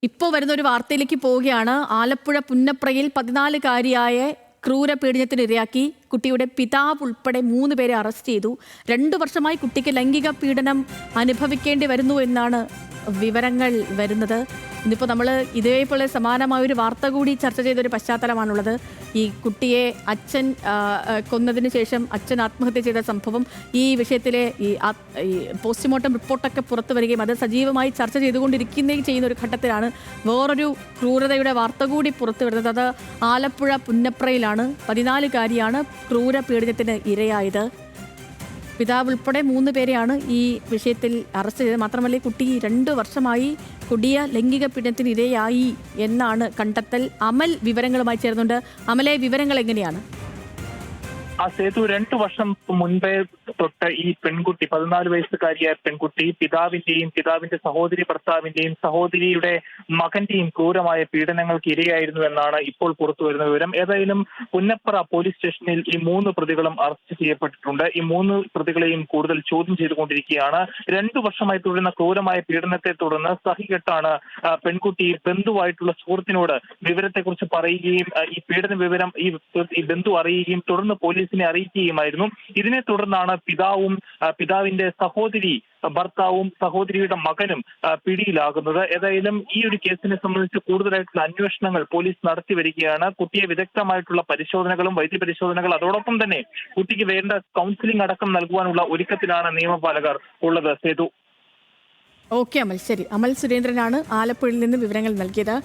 ഇപ്പോൾ വരുന്ന ഒരു വാർത്തയിലേക്ക് പോവുകയാണ്. ആലപ്പുഴ പുന്നപ്രയിൽ 14-കാരിയായ ക്രൂരപീഡനത്തിന് ഇരയാക്കി കുട്ടിയുടെ പിതാവ് ഉൾപ്പെടെ 3 പേരെ അറസ്റ്റ് ചെയ്തു. 2 വർഷമായി കുട്ടിക്ക് ലൈംഗിക പീഡനം അനുഭവിക്കേണ്ടി വരുന്നു എന്നാണ് വിവരങ്ങൾ വരുന്നത്. ഇന്നിപ്പോൾ നമ്മൾ ഇതേപോലെ സമാനമായ ഒരു വാർത്ത കൂടി ചർച്ച ചെയ്തൊരു പശ്ചാത്തലമാണുള്ളത്. ഈ കുട്ടിയെ അച്ഛൻ കൊന്നതിന് ശേഷം അച്ഛൻ ആത്മഹത്യ ചെയ്ത സംഭവം, ഈ വിഷയത്തിലെ ഈ പോസ്റ്റ്മോർട്ടം റിപ്പോർട്ടൊക്കെ പുറത്തു വരികയും അത് സജീവമായി ചർച്ച ചെയ്തുകൊണ്ടിരിക്കുകയും ചെയ്യുന്ന ഒരു ഘട്ടത്തിലാണ് വേറൊരു ക്രൂരതയുടെ വാർത്ത കൂടി പുറത്തു വരുന്നത്. അത് ആലപ്പുഴ പുന്നപ്രയിലാണ്. 14-കാരിയാണ് ക്രൂരപീഡനത്തിന് ഇരയായത്. പിതാവ് ഉൾപ്പെടെ 3 പേരെയാണ് ഈ വിഷയത്തിൽ അറസ്റ്റ് ചെയ്തത്. മാത്രമല്ല, കുട്ടി 2 വർഷമായി കൊടിയ ലൈംഗിക പീഡനത്തിന് ഇരയായി എന്നാണ് കണ്ടെത്തൽ. അമൽ വിവരങ്ങളുമായി ചേർന്നുണ്ട്. അമലെ, വിവരങ്ങൾ എങ്ങനെയാണ്? സേതു, 2 വർഷം മുൻപേ തൊട്ട് ഈ പെൺകുട്ടി, 14 വയസ്സുകാരിയായ പെൺകുട്ടി പിതാവിന്റെയും പിതാവിന്റെ സഹോദരി ഭർത്താവിന്റെയും സഹോദരിയുടെ മകന്റെയും ക്രൂരമായ പീഡനങ്ങൾക്ക് ഇരയായിരുന്നു എന്നാണ് ഇപ്പോൾ പുറത്തു വരുന്ന വിവരം. ഏതായാലും പുന്നപ്ര പോലീസ് സ്റ്റേഷനിൽ ഈ 3 പ്രതികളും അറസ്റ്റ് ചെയ്യപ്പെട്ടിട്ടുണ്ട്. ഈ 3 പ്രതികളെയും കൂടുതൽ ചോദ്യം ചെയ്തുകൊണ്ടിരിക്കുകയാണ്. 2 വർഷമായി തുടരുന്ന ക്രൂരമായ പീഡനത്തെ തുടർന്ന് സഹികെട്ടാണ് പെൺകുട്ടി ബന്ധുവായിട്ടുള്ള സുഹൃത്തിനോട് വിവരത്തെക്കുറിച്ച് പറയുകയും ഈ പീഡന വിവരം ഈ ബന്ധു അറിയുകയും തുടർന്ന് പോലീസിനെ അറിയിക്കുകയുമായിരുന്നു. ഇതിനെ തുടർന്നാണ് പിതാവിന്റെ സഹോദരി ഭർത്താവും സഹോദരിയുടെ മകനും പിടിയിലാകുന്നത്. ഏതായാലും ഈ ഒരു കേസിനെ സംബന്ധിച്ച് കൂടുതലായിട്ടുള്ള അന്വേഷണങ്ങൾ പോലീസ് നടത്തി വരികയാണ്. കുട്ടിയെ വിദഗ്ധമായിട്ടുള്ള പരിശോധനകളും വൈദ്യപരിശോധനകൾ, അതോടൊപ്പം തന്നെ കുട്ടിക്ക് വേണ്ട കൗൺസിലിംഗ് അടക്കം നൽകുവാനുള്ള ഒരുക്കത്തിലാണ് നിയമപാലകർ ഉള്ളത്. സേതു. ഓക്കെ അമൽ, ശരി. അമൽ സുരേന്ദ്രനാണ് ആലപ്പുഴയിൽ നിന്ന് വിവരങ്ങൾ നൽകിയത്.